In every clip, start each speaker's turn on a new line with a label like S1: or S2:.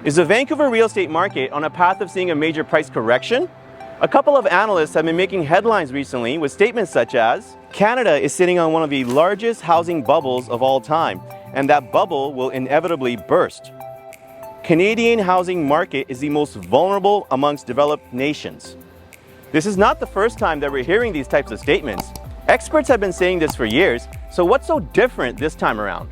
S1: Is the Vancouver real estate market on a path of seeing a major price correction? A couple of analysts have been making headlines recently with statements such as, Canada is sitting on one of the largest housing bubbles of all time, and that bubble will inevitably burst. Canadian housing market is the most vulnerable amongst developed nations. This is not the first time that we're hearing these types of statements. Experts have been saying this for years, so what's so different this time around?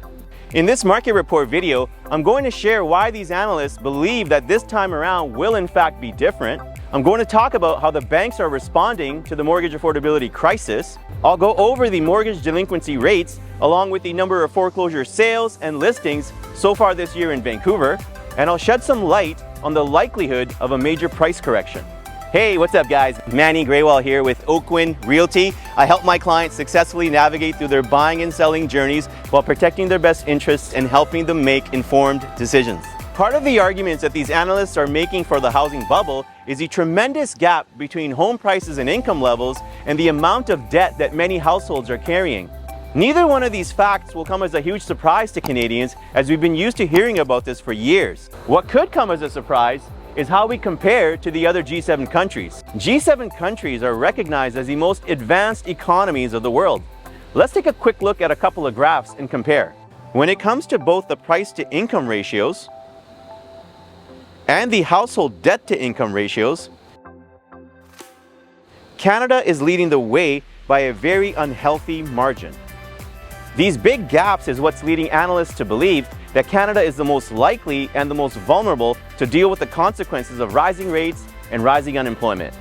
S1: In this market report video, I'm going to share why these analysts believe that this time around will in fact be different. I'm going to talk about how the banks are responding to the mortgage affordability crisis. I'll go over the mortgage delinquency rates along with the number of foreclosure sales and listings so far this year in Vancouver, and I'll shed some light on the likelihood of a major price correction. Hey, what's up guys? Manny Graywell here with Oakwyn Realty. I help my clients successfully navigate through their buying and selling journeys while protecting their best interests and helping them make informed decisions. Part of the arguments that these analysts are making for the housing bubble is the tremendous gap between home prices and income levels and the amount of debt that many households are carrying. Neither one of these facts will come as a huge surprise to Canadians, as we've been used to hearing about this for years. What could come as a surprise is how we compare to the other G7 countries. G7 countries are recognized as the most advanced economies of the world. Let's take a quick look at a couple of graphs and compare. When it comes to both the price to income ratios and the household debt to income ratios, Canada is leading the way by a very unhealthy margin. These big gaps is what's leading analysts to believe that Canada is the most likely and the most vulnerable to deal with the consequences of rising rates and rising unemployment.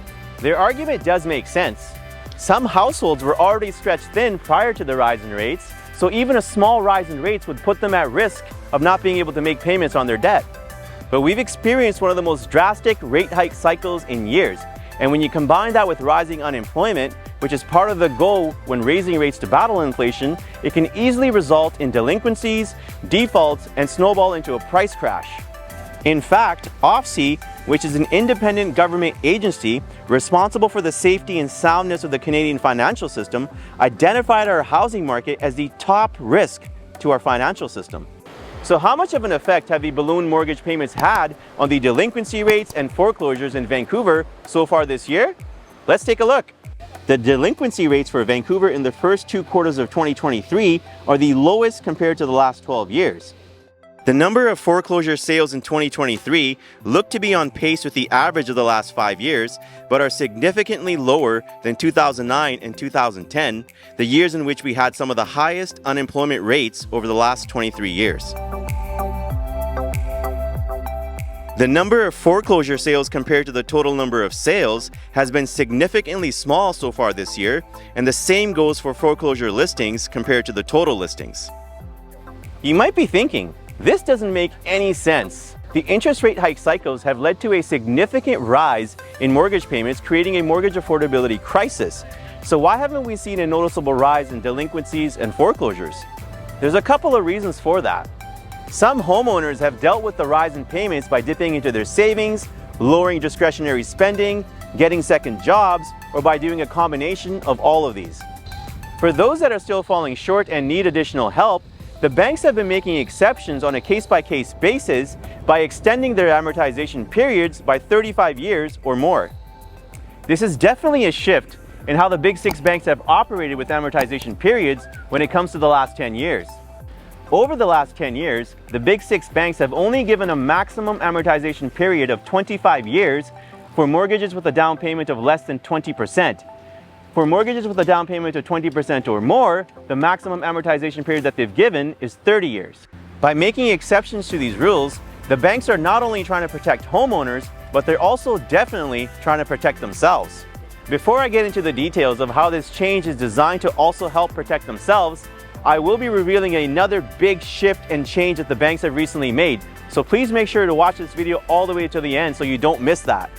S1: Their argument does make sense. Some households were already stretched thin prior to the rise in rates, so even a small rise in rates would put them at risk of not being able to make payments on their debt. But we've experienced one of the most drastic rate hike cycles in years, and when you combine that with rising unemployment, which is part of the goal when raising rates to battle inflation, it can easily result in delinquencies, defaults, and snowball into a price crash. In fact, OFSI, which is an independent government agency responsible for the safety and soundness of the Canadian financial system, identified our housing market as the top risk to our financial system. So how much of an effect have the balloon mortgage payments had on the delinquency rates and foreclosures in Vancouver so far this year? Let's take a look. The delinquency rates for Vancouver in the first 2 quarters of 2023 are the lowest compared to the last 12 years. The number of foreclosure sales in 2023 look to be on pace with the average of the last 5 years, but are significantly lower than 2009 and 2010, the years in which we had some of the highest unemployment rates over the last 23 years. The number of foreclosure sales compared to the total number of sales has been significantly small so far this year, and the same goes for foreclosure listings compared to the total listings. You might be thinking, this doesn't make any sense. The interest rate hike cycles have led to a significant rise in mortgage payments, creating a mortgage affordability crisis. So why haven't we seen a noticeable rise in delinquencies and foreclosures? There's a couple of reasons for that. Some homeowners have dealt with the rise in payments by dipping into their savings, lowering discretionary spending, getting second jobs, or by doing a combination of all of these. For those that are still falling short and need additional help, the banks have been making exceptions on a case-by-case basis by extending their amortization periods by 35 years or more. This is definitely a shift in how the big 6 banks have operated with amortization periods when it comes to the last 10 years. Over the last 10 years, the big 6 banks have only given a maximum amortization period of 25 years for mortgages with a down payment of less than 20%. For mortgages with a down payment of 20% or more, the maximum amortization period that they've given is 30 years. By making exceptions to these rules, the banks are not only trying to protect homeowners, but they're also definitely trying to protect themselves. Before I get into the details of how this change is designed to also help protect themselves, I will be revealing another big shift and change that the banks have recently made. So please make sure to watch this video all the way to the end so you don't miss that.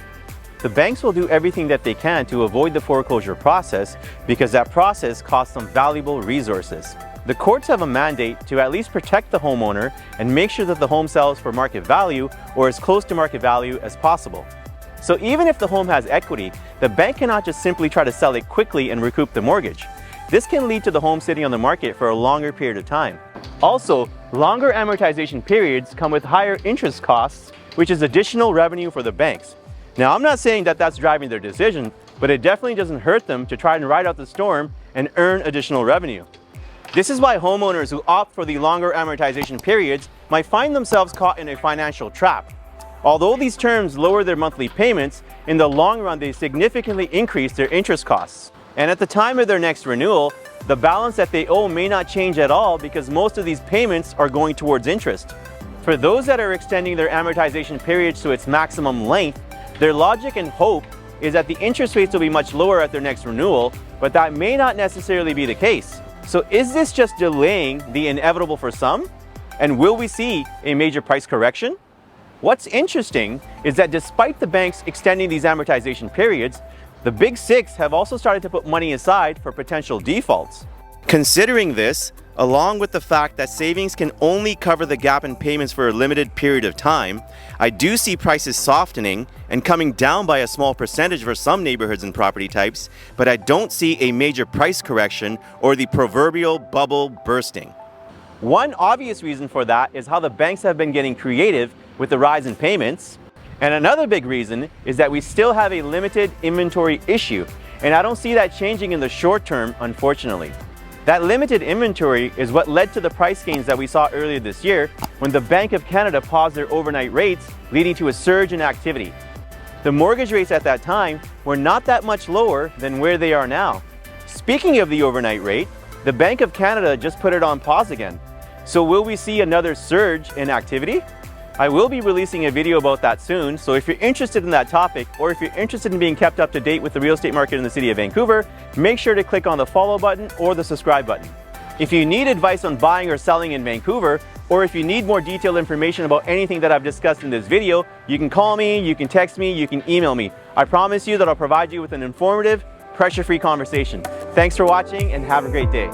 S1: The banks will do everything that they can to avoid the foreclosure process because that process costs them valuable resources. The courts have a mandate to at least protect the homeowner and make sure that the home sells for market value or as close to market value as possible. So even if the home has equity, the bank cannot just simply try to sell it quickly and recoup the mortgage. This can lead to the home sitting on the market for a longer period of time. Also, longer amortization periods come with higher interest costs which is additional revenue for the banks. Now, I'm not saying that that's driving their decision, but it definitely doesn't hurt them to try and ride out the storm and earn additional revenue. This is why homeowners who opt for the longer amortization periods might find themselves caught in a financial trap. Although these terms lower their monthly payments, in the long run they significantly increase their interest costs. And at the time of their next renewal, the balance that they owe may not change at all because most of these payments are going towards interest. For those that are extending their amortization periods to its maximum length, their logic and hope is that the interest rates will be much lower at their next renewal, but that may not necessarily be the case. So is this just delaying the inevitable for some? And will we see a major price correction? What's interesting is that despite the banks extending these amortization periods, the Big Six have also started to put money aside for potential defaults. Considering this, along with the fact that savings can only cover the gap in payments for a limited period of time, I do see prices softening and coming down by a small percentage for some neighborhoods and property types, but I don't see a major price correction or the proverbial bubble bursting. One obvious reason for that is how the banks have been getting creative with the rise in payments. And another big reason is that we still have a limited inventory issue, and I don't see that changing in the short term, unfortunately. That limited inventory is what led to the price gains that we saw earlier this year when the Bank of Canada paused their overnight rates, leading to a surge in activity. The mortgage rates at that time were not that much lower than where they are now. Speaking of the overnight rate, the Bank of Canada just put it on pause again. So will we see another surge in activity? I will be releasing a video about that soon, so if you're interested in that topic, or if you're interested in being kept up to date with the real estate market in the city of Vancouver, make sure to click on the follow button or the subscribe button. If you need advice on buying or selling in Vancouver, or if you need more detailed information about anything that I've discussed in this video, you can call me, you can text me, you can email me. I promise you that I'll provide you with an informative, pressure-free conversation. Thanks for watching and have a great day.